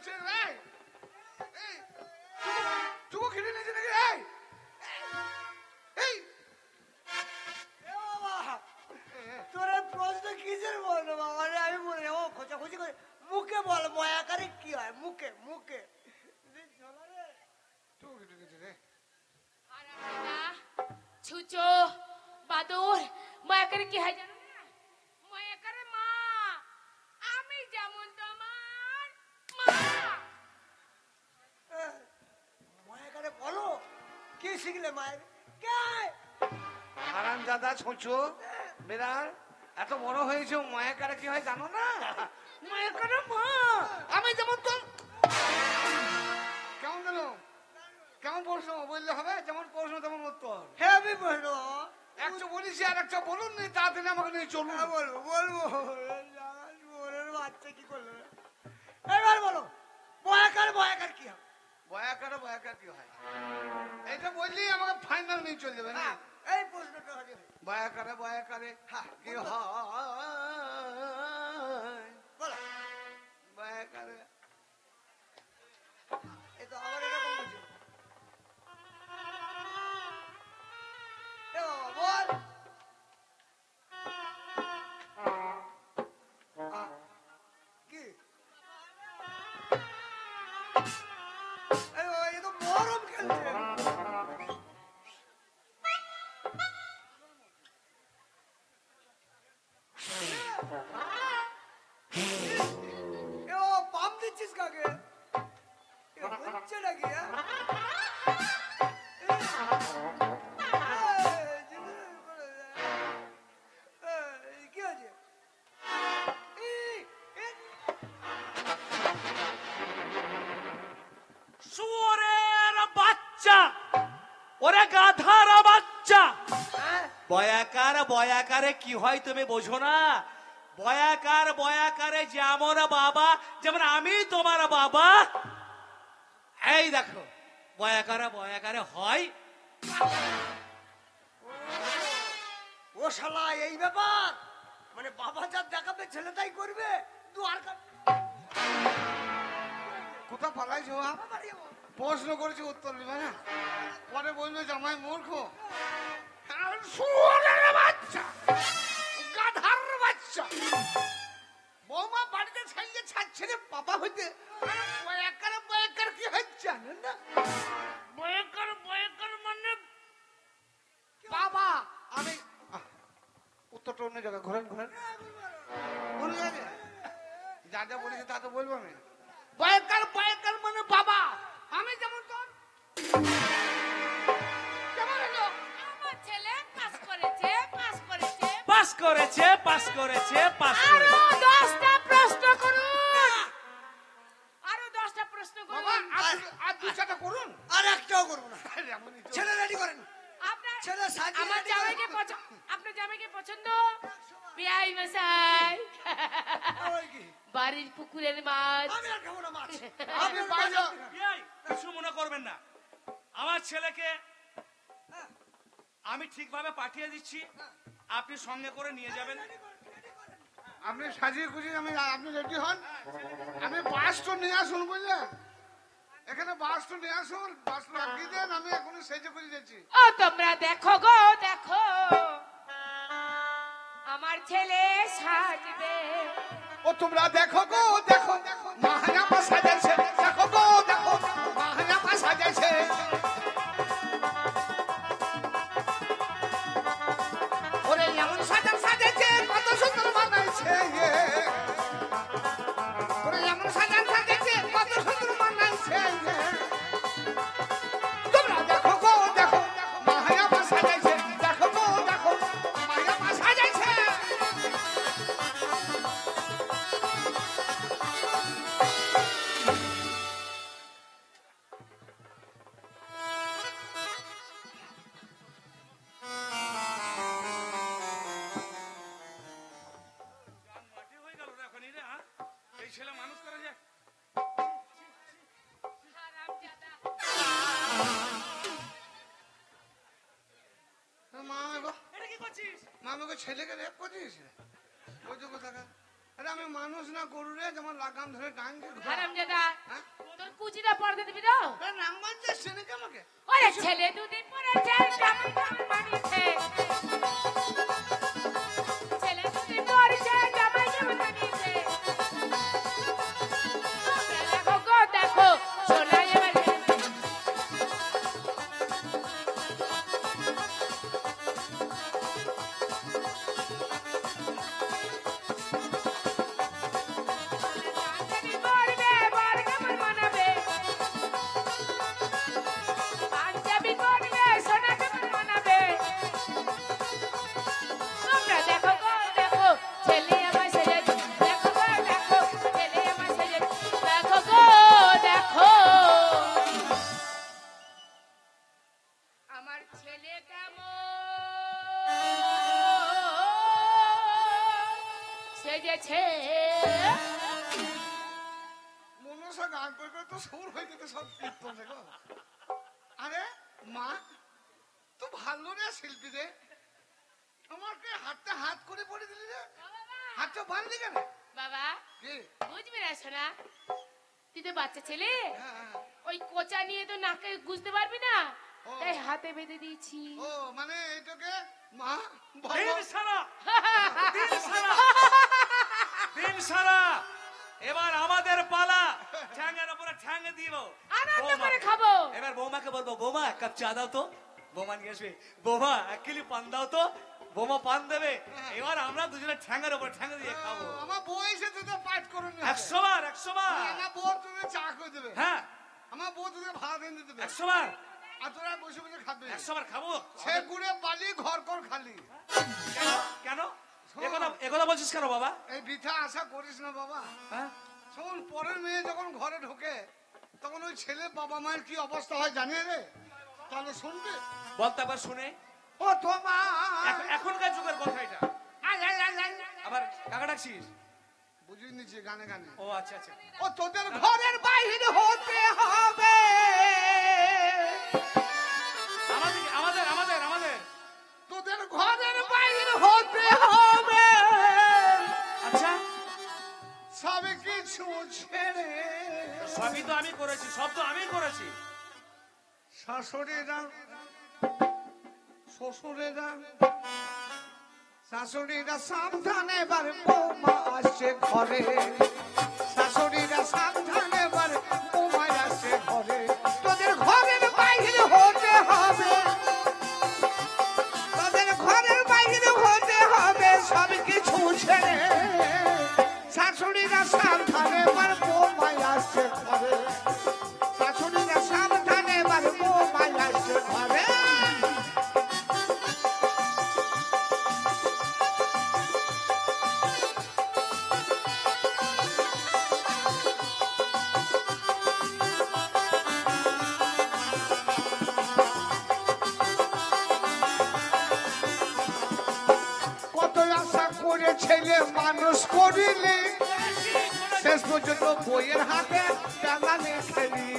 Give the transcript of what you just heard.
হচ্ছে রে? এই চুকো খেলে নিয়েছে নাকি? এই তোরা প্রশ্ন কিসের বলবো বাবা রে? আমি বলে যাবো খোঁচাখুচি করে। মুখে বল বয়াকারে কি হয়? মুখে মুখে চুকো খেলে নিয়েছে রে। ছুচো বাদর মায়াকারে কি হয় জানো না? মায়াকারে মা, আমি যেমন তোমার মা। মায়াকারে বলো কি শিখলে মায়ের? কে হারামজাদা ছোঁচো বেড়ার এত বড় হয়েছে, মায়াকারে কি হয় জানো না? মায়াকারে মা, আমি যেমন তো। কেমন গেল? কেমন প্রশ্ন বললে হবে? যেমন প্রশ্ন তেমন উত্তর। হেভি প্রশ্ন। একটা বলিস আর একটা বলুন নি, তাড়াতাড়ি আমাকে নিয়ে চলুন। বলবো বলবো। ওরের বাচ্চা কি করলো? এবার বলো বয়াকার বয়াকার কি হয়? বয়াকারে বয়াকার কি হয় এটা বললেই আমাকে ফাইনাল নিয়ে চলে যাবে না? এই প্রশ্নটা হবে বয়াকারে বয়াকারে কি হয় বলো। বয়াকারে এই তো আবার এরকম বলছো। এ বাবা বল। কি এই বাবা, এ তো মরম খেলছে। এ বাবা, পাম দিচ্ছিস কাকে? এ হচ্ছে নাকি হ্যাঁ? কি আছে? শুয়োরের বাচ্চা, ওরে গাধার বাচ্চা। বয়াকার বয়াকারে কি হয় তুমি বোঝো না? বয়াকার বয়াকারে যেমন বাবা, যেমন আমি তোমার বাবা। এই দেখো বয়াকারে বয়াকারে হয়। ও শালা এই ব্যাপার, মানে বাবা যা দেখাবে ছেলে তাই করবে। আর কোথা পালাইছো? প্রশ্ন করেছি উত্তর দিবে না, পরে বলবে জামাই মূর্খ। শুয়োরের বাচ্চা, গাধার বাচ্চা, বৌমা বাড়িতে ছাইয়ে ছাড়ছে রে বাবা হইতে। বয়াকার বয়াকার কি হয় জানেন না? বয়াকার বয়াকার মানে বাবা। আমি উত্তরটা অন্য জায়গায় ঘোরেন ঘোরেন অন্য জায়গায় যা যা বলেছে তা তো বলবো আমি। বয়াকার বয়াকার মানে বাবা, আমি যেমন তোর কেমন হলো? আমার ছেলে পাস করেছে পাস করেছে পাস করেছে পাস করেছে পাস আরো করেছে। 10টা প্রশ্ন করুন, আরো 10টা প্রশ্ন বাবা করুন। আর দু চারটা করুন। আর একটাও করবো না। এমনই তো। ছেলে রেডি করেন। আপনার ছেলে সাজিয়ে আমার ready জামাইকে করেন। পছন্দ, আপনার জামাইকে পছন্দ? বিয়াই মশাই, ওই কি? বাড়ির পুকুরের মাছ। আমি আর খাবো না মাছ। আপনি বাইরে এই, কিছু মনে করবেন না, আমার ছেলেকে আমি ঠিকভাবে পাঠিয়ে দিচ্ছি, আপনি সঙ্গে করে নিয়ে যাবেন। আপনি সাজিয়ে খুঁজিয়ে আপনি রেডি হন, আমি বাসটা নিয়ে আসুন বুঝলেন? এখানে বাসটা নিয়ে আসুন, বাস লাগিয়ে দেন, আমি এখনই সেজে খুঁজে যাচ্ছি। ও তোমরা দেখো গো দেখো, আমার ছেলে সাজবে। ও তোমরা দেখো গো দেখো, মাহানাপা সাজাইছে, দেখো গো দেখো, মাহানাপা সাজাইছে। ওরে এমন সাজান সাজাইছে, কত সুন্দর বানাইছে। ওরে এমন সাজান সাজাইছে, কত সুন্দর বানাইছে। তোমরা দেখো গো দেখো, মাহানাপা সাজাইছে, দেখো গো দেখো, মাহানাপা সাজাইছে। মাটি হয়ে গেল রে এখনই রে, হ্যাঁ? এই ছেলে মানুষ করে যায়। হারামজাদা। মা গো, এটা কি করছিস? মা আমাকে ছেলেকে রেপ করে দিয়েছে। ওই তো কোথাকার আরে আমি মানুষ না গরু রে, যেমন লাগাম ধরে গাঙ্গে হারামজাদা হ্যাঁ? তোর কুচিটা পর্দা দিবি তো নাম্বার যাচ্ছে নাকি আমাকে? ওরে ছেলে দুদিন পরে যায় জামাই জামাই বাড়িতে ছেলে দুদিন পরে যায় জামাই জামাই বাড়িতে দেখো গো দেখো সোনা এবার মনসা গান করে করে তো সুর হয়ে যেত সব কীর্তন রে গো। আরে মা তো ভালো রে শিল্পী রে, আমাকে হাতে হাত করে পড়ে দিলি রে, হাতটা বাঁধলি কেন? বাবা কি? বুঝবি না সোনা তুই তো বাচ্চা ছেলে হ্যাঁ, হ্যাঁ। ওই কোচা নিয়ে তো নাকে গুজতে পারবি না ও। তাই হাতে বেঁধে দিয়েছি ও মানে এইটাকে মা দিন সারা দিন সারা দিন সারা এবার আমাদের পালা, ঠ্যাঙ্গের উপরে ঠ্যাঙ্গে দিব। আনন্দ বৌমা, করে খাবো এবার বৌমাকে বলবো বৌমা এক কাপ চা দাও তো, বৌমা নিয়ে আসবে। বৌমা এক কিলি পান দাও তো, বৌমা পান দেবে। এবার আমরা দুজনে ঠ্যাঙ্গের উপর ঠ্যাঙ্গে দিয়ে খাবো। আমার বউ এসে তো পাঠ করুন 100 বার 100 বার। আমার বউ তোদের চা করে দেবে, হ্যাঁ আমার বউ তোদের ভাত এনে দেবে, 100 বার আর তোরা বসে বসে খাবে। 100 বার খাবো। সে গুড়ে বালি ঘর ঘর খালি। কেন কেন একথা বলছিস কেন বাবা? এই বৃথা আশা করিস না বাবা। হ্যাঁ শোন, পরের মেয়ে যখন ঘরে ঢোকে তখন ওই ছেলে বাবা মায়ের কি অবস্থা হয় জানিয়ে রে, তাহলে শুনবে। বলতে আবার শুনে, ও তোমার এখনকার যুগের কথা এটা। আবার কাকা ডাকছিস? বুঝিয়ে নিচ্ছি গানে গানে। ও আচ্ছা আচ্ছা। ও তোদের ঘরের বাইরে হতে হবে, আমাদের আমাদের আমাদের তোদের ঘরের বাইরে হতে হবে, আচ্ছা সব কিছু ছেড়ে। সবই তো আমি করেছি, সব তো আমি করেছি। শাশুড়িরা শ্বশুরেরা শাশুড়িরা সাবধানে এবার বৌমা আসছে ঘরে, শাশুড়িরা সাবধানে এবার বৌমা আসছে ঘরে। তোদের ঘরের বাইরে হতে হবে, তোদের ঘরের বাইরে হতে হবে, সব কিছু ছেড়ে। শাশুড়িরা সাবধানে এবার বৌমা আসছে ঘরে, শাশুড়িরা সাবধানে এবার বৌমা আসছে ঘরে। কত আশা করে ছেলে মানুষ করিলে, শেষ পর্যন্ত বইয়ের হাতে টাঙালে খেলি।